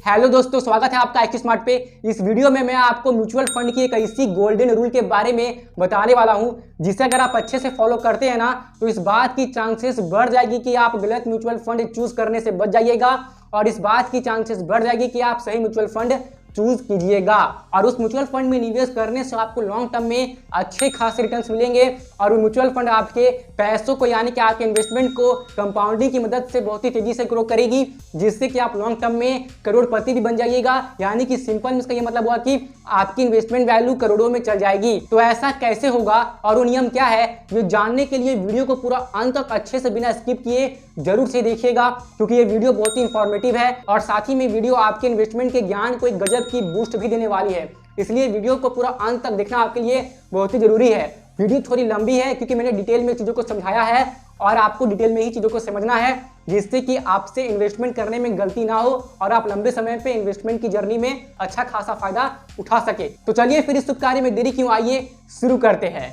Hello दोस्तों, स्वागत है आपका एक्टिव स्मार्ट पे। इस वीडियो में मैं आपको म्यूचुअल फंड की एक ऐसी गोल्डन रूल के बारे में बताने वाला हूं जिसे अगर आप अच्छे से फॉलो करते हैं ना तो इस बात की चांसेस बढ़ जाएगी कि आप गलत म्यूचुअल फंड चूज करने से बच जाइएगा और इस बात की चांसेस बढ़ जाएगी कि आप सही म्यूचुअल फंड चूज कीजिएगा और उस म्यूचुअल फंड में निवेश करने से आपको लॉन्ग टर्म में अच्छे खासे रिटर्न्स मिलेंगे और वो म्यूचुअल फंड आपके पैसों को यानी कि आपके इन्वेस्टमेंट को कंपाउंडिंग की मदद से बहुत ही तेजी से ग्रो करेगी, जिससे कि आप लॉन्ग टर्म में करोड़पति भी बन जाइएगा। यानी कि सिंपल में इसका ये मतलब हुआ कि आपकी इन्वेस्टमेंट वैल्यू करोड़ों में चल जाएगी। तो ऐसा कैसे होगा और वो नियम क्या है, ये जानने के लिए वीडियो को पूरा अंत तक अच्छे से बिना स्किप किए जरूर से देखिएगा, क्योंकि ये वीडियो बहुत ही इंफॉर्मेटिव है और साथ ही में वीडियो आपके इन्वेस्टमेंट के ज्ञान को एक गजब की बूस्ट भी देने वाली है। इसलिए वीडियो को पूरा अंत तक देखना आपके लिए बहुत ही जरूरी है। वीडियो थोड़ी लंबी है क्योंकि मैंने डिटेल में चीज़ों को समझाया है और आपको डिटेल में ही चीज़ों को समझना है, जिससे कि आपसे इन्वेस्टमेंट करने में गलती ना हो और आप लंबे समय पे इन्वेस्टमेंट की जर्नी में अच्छा खासा फायदा उठा सके। तो चलिए फिर इस शुभ कार्य में देरी क्यों, आइए शुरू करते हैं।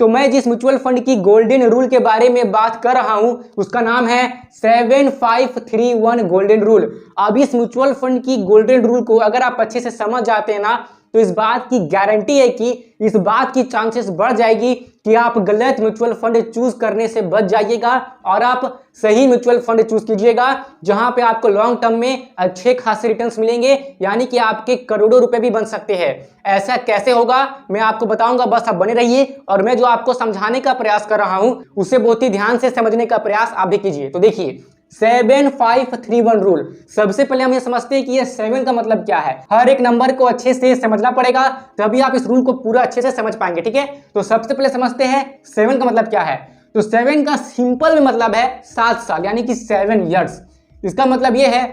तो मैं जिस म्यूचुअल फंड की गोल्डन रूल के बारे में बात कर रहा हूं उसका नाम है 7531 गोल्डन रूल। अब इस म्यूचुअल फंड की गोल्डन रूल को अगर आप अच्छे से समझ जाते हैं ना तो इस बात की गारंटी है कि इस बात की चांसेस बढ़ जाएगी कि आप गलत म्यूचुअल फंड चूज करने से बच जाइएगा और आप सही म्यूचुअल फंड चूज कीजिएगा, जहां पे आपको लॉन्ग टर्म में अच्छे खासे रिटर्न्स मिलेंगे, यानी कि आपके करोड़ों रुपए भी बन सकते हैं। ऐसा कैसे होगा मैं आपको बताऊंगा, बस आप बने रहिए और मैं जो आपको समझाने का प्रयास कर रहा हूं उसे बहुत ही ध्यान से समझने का प्रयास आप भी कीजिए। तो देखिए 7531 रूल, सबसे पहले हम ये समझते हैं कि ये 7 का मतलब क्या है। हर एक नंबर को अच्छे से समझना पड़ेगा तभी आप इस रूल को पूरा अच्छे से समझ पाएंगे, ठीक है। तो सबसे पहले समझते हैं 7 का मतलब क्या है। तो 7 का सिंपल में मतलब है 7 साल, यानी कि 7 इयर्स। इसका मतलब ये है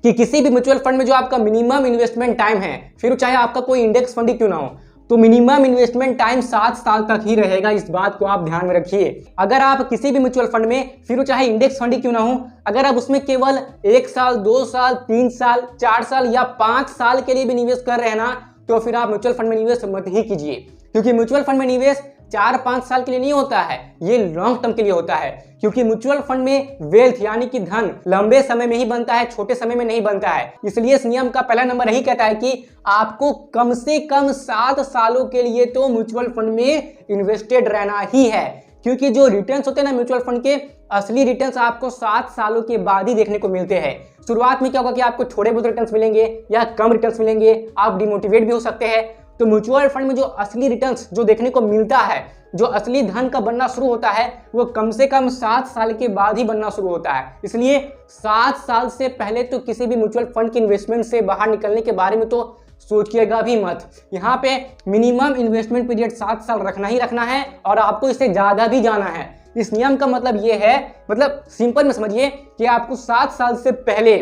कि किसी भी म्यूचुअल फंड में जो आपका मिनिमम इन्वेस्टमेंट टाइम है, फिर चाहे आपका कोई इंडेक्स फंड ही क्यों ना हो, तो मिनिमम इन्वेस्टमेंट टाइम 7 साल तक ही रहेगा। इस बात को आप ध्यान में रखिए। अगर आप किसी भी म्यूचुअल फंड में, फिर चाहे इंडेक्स फंड ही क्यों ना हो, अगर आप उसमें केवल 1 साल 2 साल 3 साल 4 साल या 5 साल के लिए भी निवेश कर रहे हैं ना, तो फिर आप म्यूचुअल फंड में निवेश मत ही कीजिए, क्योंकि म्यूचुअल फंड में निवेश 4-5 साल के लिए नहीं होता है, ये लॉन्ग टर्म के लिए होता है। क्योंकि म्यूचुअल फंड में वेल्थ यानी कि धन लंबे समय में ही बनता है, छोटे समय में नहीं बनता है। इसलिए इस नियम का पहला नंबर यही कहता है कि आपको कम से कम 7 सालों के लिए तो म्यूचुअल फंड में इन्वेस्टेड रहना ही है, क्योंकि जो रिटर्न्स होते हैं ना म्यूचुअल फंड के, असली रिटर्न्स आपको 7 सालों के बाद ही देखने को मिलते हैं। शुरुआत में क्या होगा कि आपको थोड़े बहुत रिटर्न्स मिलेंगे या कम रिटर्न्स मिलेंगे, आप डिमोटिवेट भी हो सकते हैं। तो म्यूचुअल फंड में जो असली रिटर्न्स जो देखने को मिलता है, जो असली धन का बनना शुरू होता है, वो कम से कम 7 साल के बाद ही बनना शुरू होता है। इसलिए 7 साल से पहले तो किसी भी म्यूचुअल फंड की इन्वेस्टमेंट से बाहर निकलने के बारे में तो सोचिएगा भी मत। यहाँ पे मिनिमम इन्वेस्टमेंट पीरियड 7 साल रखना ही रखना है और आपको इससे ज्यादा भी जाना है। इस नियम का मतलब ये है, मतलब सिंपल में समझिए कि आपको 7 साल से पहले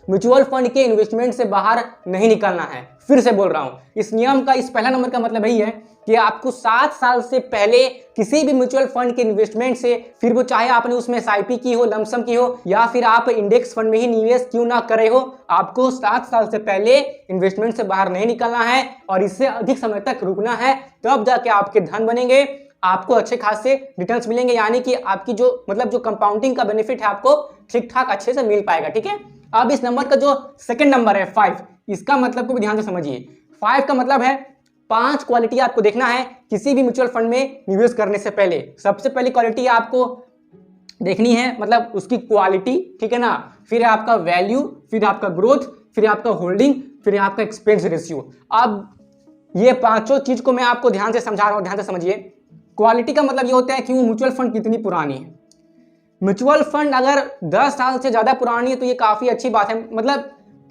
म्यूचुअल फंड के इन्वेस्टमेंट से बाहर नहीं निकलना है। फिर से बोल रहा हूं, इस नियम का इस पहला नंबर का मतलब यही है कि आपको 7 साल से पहले किसी भी म्यूचुअल फंड के इन्वेस्टमेंट से, फिर वो चाहे आपने उसमें SIP की हो, लमसम की हो, या फिर आप इंडेक्स फंड में ही निवेश क्यों ना करे हो, आपको 7 साल से पहले इन्वेस्टमेंट से बाहर नहीं निकलना है और इससे अधिक समय तक रुकना है। तब जाके आपके धन बनेंगे, आपको अच्छे खासे रिटर्न्स मिलेंगे, यानी कि आपकी जो मतलब जो कंपाउंडिंग का बेनिफिट है आपको ठीक ठाक अच्छे से मिल पाएगा, ठीक है। अब इस नंबर का जो सेकंड नंबर है 5, इसका मतलब को भी ध्यान से समझिए। 5 का मतलब है 5 क्वालिटी आपको देखना है किसी भी म्यूचुअल फंड में निवेश करने से पहले। सबसे पहली क्वालिटी आपको देखनी है, मतलब उसकी क्वालिटी, ठीक है ना। फिर है आपका वैल्यू, फिर आपका ग्रोथ, फिर आपका होल्डिंग, फिर आपका एक्सपेंस रेशियो। अब ये पांचों चीज को मैं आपको ध्यान से समझा रहा हूं, ध्यान से समझिए। क्वालिटी का मतलब ये होता है कि वो म्यूचुअल फंड कितनी पुरानी है। म्यूचुअल फंड अगर 10 साल से ज्यादा पुरानी है तो ये काफी अच्छी बात है। मतलब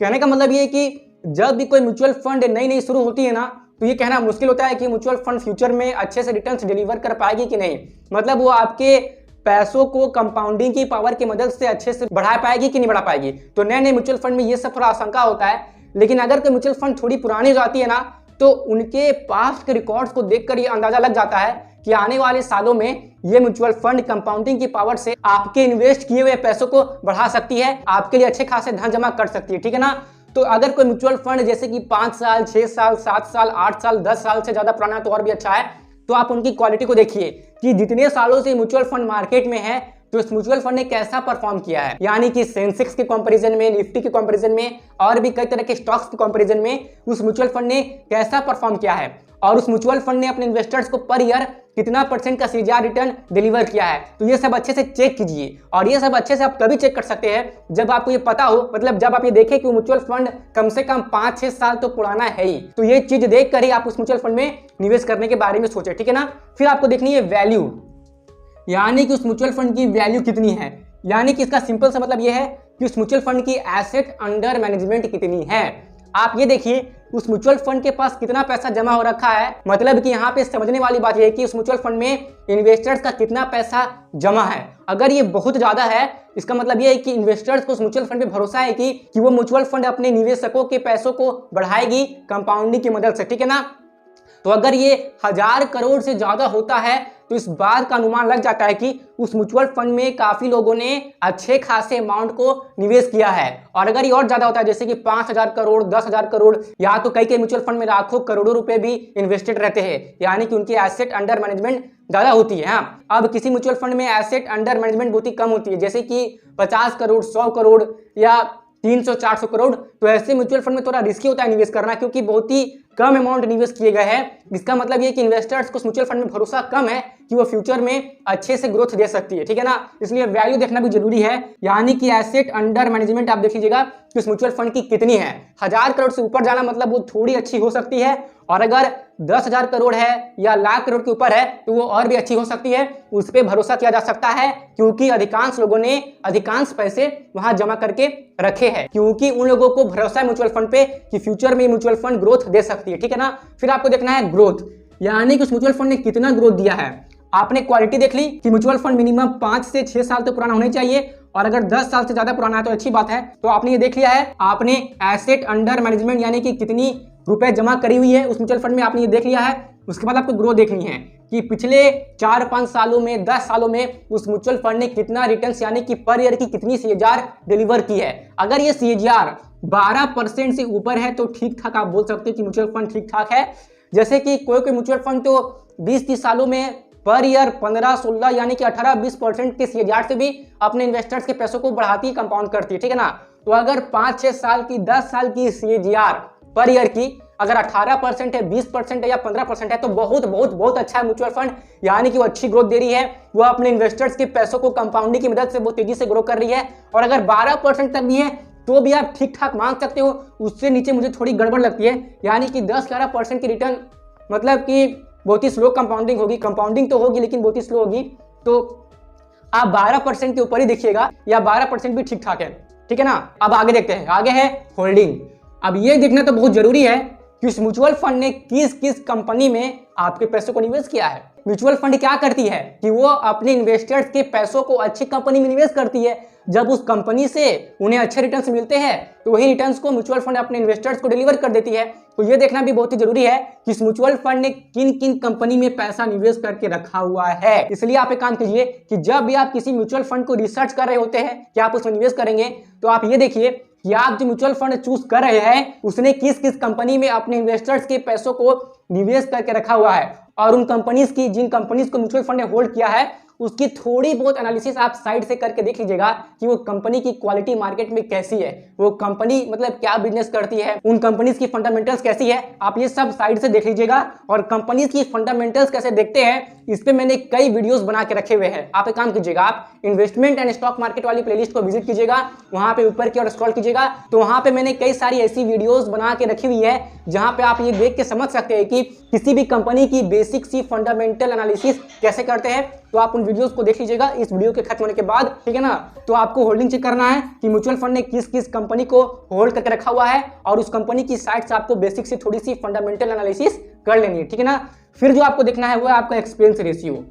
कहने का मतलब ये है कि जब भी कोई म्यूचुअल फंड नई शुरू होती है ना, तो ये कहना मुश्किल होता है कि म्यूचुअल फंड फ्यूचर में अच्छे से रिटर्न्स डिलीवर कर पाएगी कि नहीं। मतलब वो आपके पैसों को कंपाउंडिंग की पावर की मदद से अच्छे से बढ़ा पाएगी कि नहीं बढ़ा पाएगी। तो नए म्यूचुअल फंड में ये सब थोड़ा आशंका होता है। लेकिन अगर कोई म्यूचुअल फंड थोड़ी पुरानी हो जाती है ना, तो उनके पास्ट के रिकॉर्ड्स को देखकर ये अंदाजा लग जाता है कि आने वाले सालों में ये म्यूचुअल फंड कंपाउंडिंग की पावर से आपके इन्वेस्ट किए हुए पैसों को बढ़ा सकती है, आपके लिए अच्छे खासे धन जमा कर सकती है, ठीक है ना। तो अगर कोई म्यूचुअल फंड जैसे कि 5 साल 6 साल 7 साल 8 साल 10 साल से ज्यादा पुराना है तो और भी अच्छा है, तो आप उनकी क्वालिटी को देखिए कि जितने सालों से म्यूचुअल फंड मार्केट में है तो इस म्यूचुअल फंड ने कैसा परफॉर्म किया है, यानी कि सेंसेक्स के कंपैरिजन में, निफ्टी के कंपैरिजन में और भी कई तरह के स्टॉक्स के कंपैरिजन में उस म्यूचुअल फंड ने कैसा परफॉर्म किया है और उस म्यूचुअल फंड ने अपने इन्वेस्टर्स को पर ईयर कितना % का सीजीआर रिटर्न डिलीवर किया है। तो ये सब अच्छे से चेक कीजिए और ये सब अच्छे से आप तभी चेक कर सकते हैं जब आपको ये पता हो, मतलब जब आप ये देखें कि म्यूचुअल फंड कम से कम 5-6 साल तो पुराना है ही। तो ये चीज देख कर ही आप उस म्यूचुअल फंड में निवेश करने के बारे में सोचें, ठीक है ना। फिर आपको देखनी है वैल्यू, यानी कि उस म्यूचुअल फंड की वैल्यू कितनी है, यानी कि इसका सिंपल सा मतलब यह है कि उस म्यूचुअल फंड की एसेट अंडर मैनेजमेंट कितनी है। आप ये देखिए उस म्यूचुअल फंड के पास कितना पैसा जमा हो रखा है, मतलब कि यहाँ पे समझने वाली बात यह है कि उस म्यूचुअल फंड में इन्वेस्टर्स का कितना पैसा जमा है। अगर ये बहुत ज्यादा है इसका मतलब ये है कि इन्वेस्टर्स को उस म्यूचुअल फंड पे भरोसा है कि वो म्यूचुअल फंड अपने निवेशकों के पैसों को बढ़ाएगी कंपाउंडिंग की मदद से, ठीक है ना। तो अगर ये 1000 करोड़ से ज्यादा होता है तो इस बात का अनुमान लग जाता है कि उस म्यूचुअल फंड में काफी लोगों ने अच्छे खासे अमाउंट को निवेश किया है। और अगर ये और ज्यादा होता है जैसे कि 5000 करोड़ 10,000 करोड़ या तो कई म्यूचुअल फंड में लाखों करोड़ों रुपए भी इन्वेस्टेड रहते हैं, यानी कि उनकी एसेट अंडर मैनेजमेंट ज्यादा होती है। हाँ, अब किसी म्यूचुअल फंड में एसेट अंडर मैनेजमेंट बहुत ही कम होती है, जैसे कि 50 करोड़ 100 करोड़ या 300-400 करोड़, तो ऐसे म्यूचुअल फंड में थोड़ा रिस्की होता है निवेश करना क्योंकि बहुत ही कम अमाउंट निवेश किए गए हैं। इसका मतलब ये कि इन्वेस्टर्स को म्यूचुअल फंड में भरोसा कम है कि वो फ्यूचर में अच्छे से ग्रोथ दे सकती है, ठीक है ना। इसलिए वैल्यू देखना भी जरूरी है, यानी कि एसेट अंडर मैनेजमेंट आप देख लीजिएगा कि उस म्यूचुअल फंड की कितनी है। 1000 करोड़ से ऊपर जाना मतलब वो थोड़ी अच्छी हो सकती है, और अगर 10,000 करोड़ है या लाख करोड़ के ऊपर है तो वो और भी अच्छी हो सकती है। उस पर भरोसा किया जा सकता है क्योंकि अधिकांश लोगों ने अधिकांश पैसे वहां जमा करके रखे हैं, क्योंकि उन लोगों को भरोसा है म्यूचुअल फंड पे कि फ्यूचर में म्यूचुअल फंड ग्रोथ दे सकती है, ठीक है ना। फिर आपको देखना है ग्रोथ, यानी कि उस म्यूचुअल फंड ने कितना ग्रोथ दिया है। आपने क्वालिटी देख ली कि म्यूचुअल फंड मिनिमम 5 से 6 साल तो पुराना होना चाहिए, और अगर 10 साल से ज्यादा पुराना है तो अच्छी बात है। तो आपने ये देख लिया है, आपने एसेट अंडर मैनेजमेंट यानी कि कितनी रुपए जमा करी हुई है उस म्यूचुअल फंड में, आपने ये देख लिया है। उसके बाद आपको ग्रोथ देखनी है कि पिछले 4-5 सालों में 10 सालों में उस म्यूचुअल फंड ने कितना रिटर्न्स यानी कि पर ईयर की कितनी सीएजीआर डिलीवर की है। अगर ये सीएजीआर 12% से ऊपर है तो ठीक ठाक आप बोल सकते हैं कि म्यूचुअल फंड ठीक ठाक है। जैसे कि कोई म्यूचुअल फंड तो 20-30 सालों में पर ईयर 15-16 यानी कि 18-20% के सीएजीआर से भी अपने इन्वेस्टर्स के पैसों को बढ़ाती है, कंपाउंड करती है, ठीक है ना। तो अगर 5-6 साल की 10 साल की सीएजीआर पर ईयर की अगर 18% है 20% है या 15% है तो बहुत बहुत बहुत अच्छा है म्यूचुअल फंड, यानी कि वो अच्छी ग्रोथ दे रही है। वो अपने इन्वेस्टर्स के पैसों को कंपाउंडिंग की मदद से बहुत तेजी से ग्रो कर रही है। और अगर 12% तक भी है तो भी आप ठीक ठाक मान सकते हो, उससे नीचे मुझे थोड़ी गड़बड़ लगती है, यानी कि 10-11% की रिटर्न मतलब कि बहुत ही स्लो कंपाउंडिंग होगी। कंपाउंडिंग तो होगी लेकिन बहुत ही स्लो होगी। तो आप 12% के ऊपर ही देखिएगा या 12% भी ठीक ठाक है, ठीक है ना। अब आगे देखते हैं, आगे है होल्डिंग। अब ये देखना तो बहुत जरूरी है कि उस म्यूचुअल फंड ने किस किस कंपनी में आपके पैसों को निवेश किया है। म्यूचुअल फंड क्या करती है कि वो अपने इन्वेस्टर्स के पैसों को अच्छी कंपनी में निवेश करती है। जब उस कंपनी से उन्हें अच्छे रिटर्न्स मिलते हैं तो वही रिटर्न्स को म्यूचुअल फंड अपने इन्वेस्टर्स को डिलीवर कर देती है। तो ये देखना भी बहुत ही जरूरी है कि इस म्यूचुअल फंड ने किन किन कंपनी में पैसा निवेश करके रखा हुआ है। इसलिए आप एक काम कीजिए कि जब भी आप किसी म्यूचुअल फंड को रिसर्च कर रहे होते हैं कि आप उसमें निवेश करेंगे तो आप ये देखिए कि आप जो म्यूचुअल फंड चूज कर रहे हैं उसने किस किस कंपनी में अपने इन्वेस्टर्स के पैसों को निवेश करके रखा हुआ है, और उन कंपनीज की जिन कंपनीज को म्यूचुअल फंड ने होल्ड किया है उसकी थोड़ी बहुत एनालिसिस आप साइड से करके देख लीजिएगा कि वो कंपनी की क्वालिटी मार्केट में कैसी है, वो कंपनी मतलब क्या बिजनेस करती है, उन कंपनीज की फंडामेंटल्स कैसी है, आप ये सब साइड से देख लीजिएगा। और कंपनीज की फंडामेंटल्स कैसे देखते हैं इस पे मैंने कई वीडियोस बना के रखे हुए हैं। आप एक काम कीजिएगा, आप इन्वेस्टमेंट एंड स्टॉक मार्केट वाली प्लेलिस्ट को विजिट कीजिएगा, वहां पे ऊपर की ओर स्क्रॉल कीजिएगा तो वहां पे मैंने कई सारी ऐसी वीडियोस बना के रखी हुई है जहां पे आप ये देख के समझ सकते हैं कि किसी भी कंपनी की बेसिक सी फंडामेंटल एनालिसिस कैसे करते हैं। तो आप उन वीडियोस को देख लीजिएगा इस वीडियो के खत्म होने के बाद, ठीक है ना। तो आपको होल्डिंग चेक करना है कि म्यूचुअल फंड ने किस किस कंपनी को होल्ड करके रखा हुआ है, और उस कंपनी की साइड से आपको बेसिक सी थोड़ी सी फंडामेंटल एनालिसिस कर लेनी है, ठीक है ना। फिर जो आपको देखना है वो है आपका एक्सपेंस रेशियो,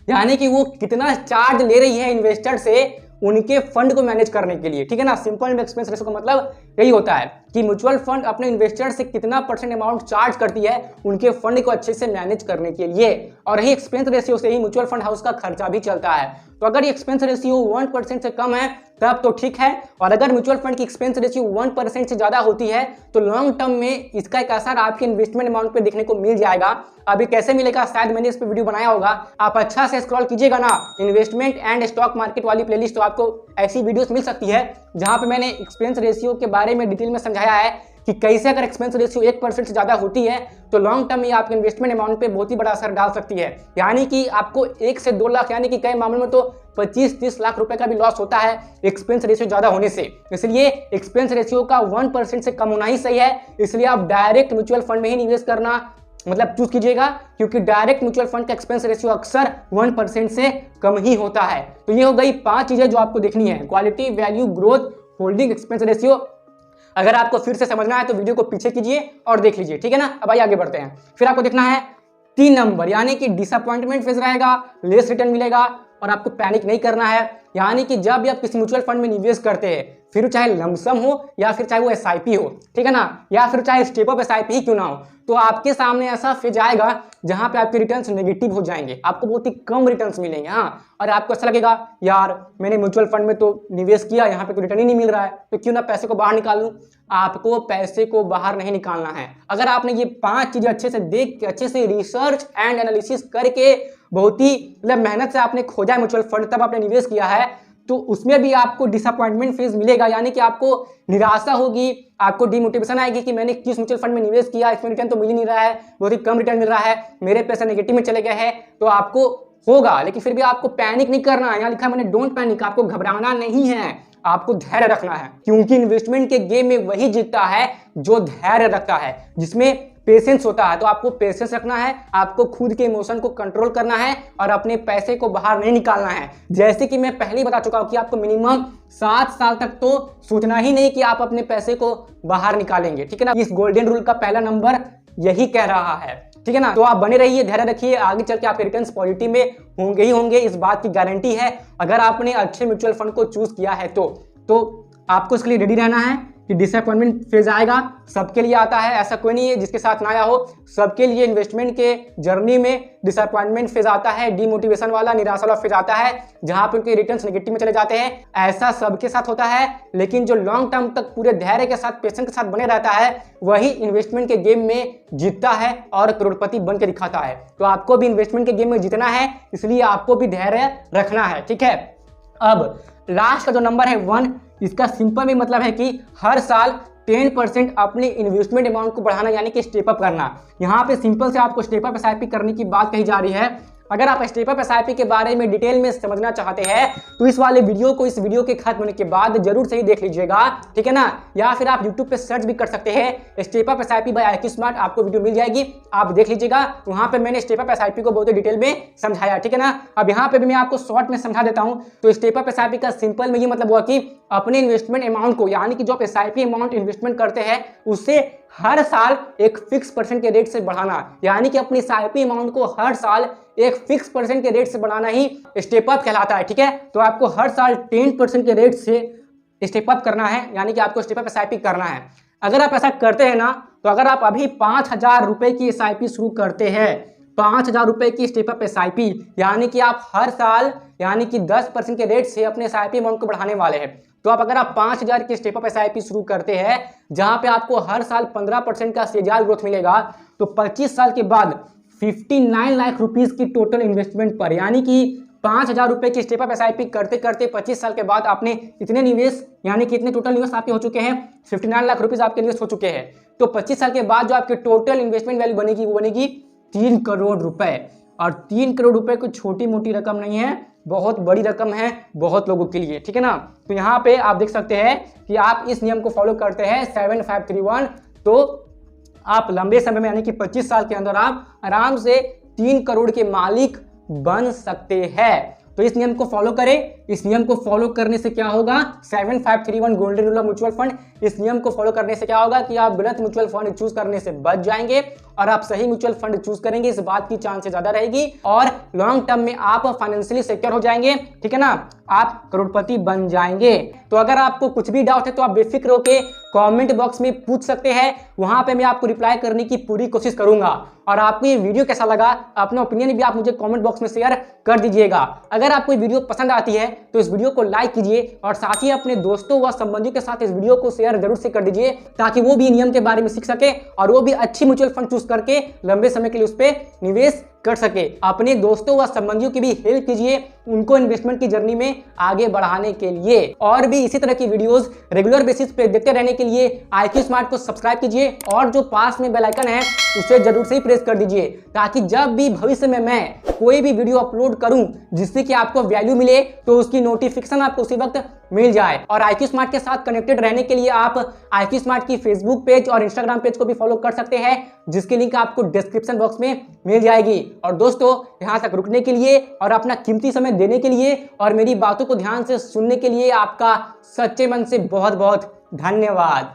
यानी कि वो कितना चार्ज ले रही है इन्वेस्टर से उनके फंड को मैनेज करने के लिए, ठीक है ना। सिंपल में एक्सपेंस रेशियो का मतलब यही होता है कि म्यूचुअल फंड अपने इन्वेस्टर से कितना परसेंट अमाउंट चार्ज करती है उनके फंड को अच्छे से मैनेज करने के लिए, और यही एक्सपेंस रेशियो से ही म्यूचुअल फंड हाउस का खर्चा भी चलता है। तो अगर ये एक्सपेंस रेशियो 1% से कम है तब तो ठीक है, और अगर म्यूचुअल फंड की एक्सपेंस रेशियो 1% से ज्यादा होती है तो लॉन्ग टर्म में इसका एक असर आपके इन्वेस्टमेंट अमाउंट पे देखने को मिल जाएगा। अभी कैसे मिलेगा, शायद मैंने इस पे वीडियो बनाया होगा, आप अच्छा से स्क्रॉल कीजिएगा ना इन्वेस्टमेंट एंड स्टॉक मार्केट वाली प्लेलिस्ट, तो आपको ऐसी वीडियोस मिल सकती है जहां पे मैंने एक्सपेंस रेशियो के बारे में डिटेल में समझाया है कि कैसे अगर एक्सपेंस रेशियो 1% से ज्यादा होती है तो लॉन्ग टर्म में आपके इन्वेस्टमेंट अमाउंट पे बहुत ही बड़ा असर डाल सकती है। यानी कि आपको 1 से 2 लाख, यानी कि कई मामलों में तो 25-30 लाख रुपए का भी लॉस होता है एक्सपेंस रेशियो ज्यादा होने से। इसलिए एक्सपेंस रेशियो का 1% से कम होना ही सही है। इसलिए आप डायरेक्ट म्यूचुअल फंड में ही निवेश करना मतलब चूज कीजिएगा, क्योंकि डायरेक्ट म्यूचुअल फंड का एक्सपेंस रेशियो अक्सर 1% से कम ही होता है। तो ये हो गई 5 चीजें जो आपको देखनी है, quality, value, growth, holding, expense ratio. अगर आपको फिर से समझना है तो वीडियो को पीछे कीजिए और देख लीजिए, ठीक है ना। अब आइए आगे बढ़ते हैं। फिर आपको देखना है 3 नंबर, यानी कि डिसअपॉइंटमेंट फेज रहेगा, लेस रिटर्न मिलेगा, और आपको पैनिक नहीं करना है। यानी कि जब भी आप किसी म्यूचुअल फंड में निवेश करते हैं, फिर चाहे लमसम हो या फिर चाहे वो एसआईपी हो, ठीक है ना, या फिर चाहे स्टेप अप एसआईपी ही क्यों ना हो, तो आपके सामने ऐसा फेज आएगा जहां पे आपके रिटर्न्स नेगेटिव हो जाएंगे, आपको बहुत ही कम रिटर्न्स मिलेंगे। हाँ, और आपको ऐसा लगेगा यार मैंने म्यूचुअल फंड में तो निवेश किया, यहाँ पे कोई रिटर्न ही नहीं मिल रहा है, तो क्यों ना पैसे को बाहर निकाल लूं। आपको पैसे को बाहर नहीं निकालना है। अगर आपने ये 5 चीजें अच्छे से देख के, अच्छे से रिसर्च एंड एनालिसिस करके, बहुत ही मतलब मेहनत से आपने खोजा है म्यूचुअल फंड, तब आपने निवेश किया है, तो उसमें भी आपको डिसअपॉइंटमेंट फेज मिलेगा। यानी कि आपको निराशा होगी, आपको डिमोटिवेशन आएगी कि मैंने किस म्यूचुअल फंड में निवेश किया, इसमें रिटर्न तो मिल ही नहीं रहा है, बहुत ही कम रिटर्न मिल रहा है, मेरे पैसे नेगेटिव में चले गए हैं। तो आपको होगा, लेकिन फिर भी आपको पैनिक नहीं करना है। यहाँ लिखा है मैंने डोंट पैनिक, आपको घबराना नहीं है, आपको धैर्य रखना है, क्योंकि इन्वेस्टमेंट के गेम में वही जीतता है जो धैर्य रखता है, जिसमें पेशेंस होता है। तो आपको पेशेंस रखना है, आपको खुद के इमोशन को कंट्रोल करना है और अपने पैसे को बाहर नहीं निकालना है। जैसे कि मैं पहले ही बता चुका हूं कि आपको मिनिमम 7 साल तक तो सोचना ही नहीं कि आप अपने पैसे को बाहर निकालेंगे, ठीक है ना। इस गोल्डन रूल का पहला नंबर यही कह रहा है, ठीक है ना। तो आप बने रहिए, धैर्य रखिए, आगे चल के आपके रिटर्न्स पॉजिटिव में होंगे ही होंगे, इस बात की गारंटी है। अगर आपने अच्छे म्यूचुअल फंड को चूज किया है तो आपको इसके लिए रेडी रहना है कि डिसअपॉइंटमेंट फेज आएगा, सबके लिए आता है, ऐसा कोई नहीं है जिसके साथ ना आया हो। सबके लिए इन्वेस्टमेंट के जर्नी में डिसअपॉइंटमेंट फेज आता है, डिमोटिवेशन वाला, निराशा वाला फेज आता है, जहां पे उनके रिटर्न्स नेगेटिव में चले जाते हैं। ऐसा सबके साथ होता है, लेकिन जो लॉन्ग टर्म तक पूरे धैर्य के साथ, पेशेंस के साथ बने रहता है, वही इन्वेस्टमेंट के गेम में जीतता है और करोड़पति बन के दिखाता है। तो आपको भी इन्वेस्टमेंट के गेम में जीतना है, इसलिए आपको भी धैर्य रखना है, ठीक है। अब लास्ट का जो नंबर है 1, इसका सिंपल भी मतलब है कि हर साल 10% अपने इन्वेस्टमेंट अमाउंट को बढ़ाना, यानी कि स्टेप अप करना। यहाँ पे सिंपल से आपको स्टेप अप एसआईपी करने की बात कही जा रही है। अगर आप स्टेप अप एसआईपी के बारे में डिटेल में समझना चाहते हैं तो इस वाले वीडियो को, इस वीडियो के खत्म होने के बाद जरूर से ही देख लीजिएगा, ठीक है ना। या फिर आप यूट्यूब पे सर्च भी कर सकते हैं, step up SIP by IQ smart, आपको वीडियो मिल जाएगी, आप देख लीजिएगा। वहां पे मैंने स्टेप अप एसआईपी को बहुत ही डिटेल में समझाया, ठीक है ना। अब यहाँ पे भी मैं आपको शॉर्ट में समझा देता हूँ। तो स्टेप अप एसआईपी का सिंपल में ये मतलब हुआ कि अपने इन्वेस्टमेंट अमाउंट को, यानी कि जो आप एसआईपी अमाउंट इन्वेस्टमेंट करते हैं उससे हर साल एक फिक्स % के रेट से बढ़ाना, यानी कि अपनी एसआईपी अमाउंट को हर साल एक फिक्स % के रेट से बढ़ाना ही स्टेप अप कहलाता है, ठीक है। तो आपको हर साल 10% के रेट से स्टेप अप करना है, यानी कि आपको स्टेप अप एसआईपी करना है। अगर आप ऐसा करते हैं ना, तो अगर आप अभी 5,000 रुपए की एसआईपी शुरू करते हैं, 5,000 रुपए की स्टेप अप एसआईपी, यानी कि आप हर साल यानी कि 10% के रेट से अपने एसआईपी अमाउंट को बढ़ाने वाले हैं। तो आप अगर आप 5,000 की स्टेप अप एसआईपी शुरू करते हैं, जहां पे आपको हर साल 15% का सीएजीआर ग्रोथ मिलेगा, तो 25 साल के बाद 59 लाख रुपीस की टोटल इन्वेस्टमेंट पर, यानी कि 5,000 रुपए की स्टेप अप एसआईपी करते करते 25 साल के बाद आपने इतने निवेश, यानी कि इतने टोटल निवेश आपके हो चुके हैं, 59 लाख रुपीस आपके निवेश हो चुके हैं। तो 25 साल के बाद जो आपकी टोटल इन्वेस्टमेंट वैल्यू बनेगी वो बनेगी 3 करोड़ रुपए। और 3 करोड़ रुपए कोई छोटी मोटी रकम नहीं है, बहुत बड़ी रकम है बहुत लोगों के लिए, ठीक है ना। तो यहाँ पे आप देख सकते हैं कि आप इस नियम को फॉलो करते हैं 7531, तो आप लंबे समय में यानी कि 25 साल के अंदर आप आराम से 3 करोड़ के मालिक बन सकते हैं। तो इस नियम को फॉलो करें। इस नियम को फॉलो करने से क्या होगा, 7531 golden rule of mutual fund, इस नियम को फॉलो करने से क्या होगा कि आप गलत म्यूचुअल फंड चूज करने से बच जाएंगे और आप सही म्यूचुअल फंड चूज करेंगे, इस बात की चांसेस ज्यादा रहेगी और लॉन्ग टर्म में आप फाइनेंशियली सिक्योर हो जाएंगे, ठीक है ना। आप करोड़पति बन जाएंगे। तो अगर आपको कुछ भी डाउट है तो आप बेफिक्र होकर कमेंट बॉक्स में पूछ सकते हैं, वहां पे मैं आपको रिप्लाई करने की पूरी कोशिश करूंगा। और आपको ये वीडियो कैसा लगा, अपना ओपिनियन भी आप मुझे कमेंट बॉक्स में शेयर कर दीजिएगा। अगर आपको ये वीडियो पसंद आती है तो इस वीडियो को लाइक कीजिए और साथ ही अपने दोस्तों व संबंधियों के साथ इस वीडियो को शेयर जरूर से कर दीजिए, ताकि वो भी नियम के बारे में सीख सके और वो भी अच्छी म्यूचुअल फंड चूज करके लंबे समय के लिए उस पर निवेश कर सके। अपने दोस्तों व संबंधियों की भी हेल्प कीजिए, उनको इन्वेस्टमेंट की जर्नी में आगे बढ़ाने के लिए। और भी इसी तरह की वीडियोस रेगुलर बेसिस पे देखते रहने के लिए IQ स्मार्ट को सब्सक्राइब कीजिए और जो पास में बेल आइकन है उसे जरूर से ही प्रेस कर दीजिए, ताकि जब भी भविष्य में मैं कोई भी वीडियो अपलोड करूं जिससे कि आपको वैल्यू मिले तो उसकी नोटिफिकेशन आपको उसी वक्त मिल जाए। और IQ स्मार्ट के साथ कनेक्टेड रहने के लिए आप IQ स्मार्ट की फेसबुक पेज और इंस्टाग्राम पेज को भी फॉलो कर सकते हैं, जिसकी लिंक आपको डिस्क्रिप्शन बॉक्स में मिल जाएगी। और दोस्तों, यहां तक रुकने के लिए और अपना कीमती समय देने के लिए और मेरी बातों को ध्यान से सुनने के लिए आपका सच्चे मन से बहुत बहुत धन्यवाद।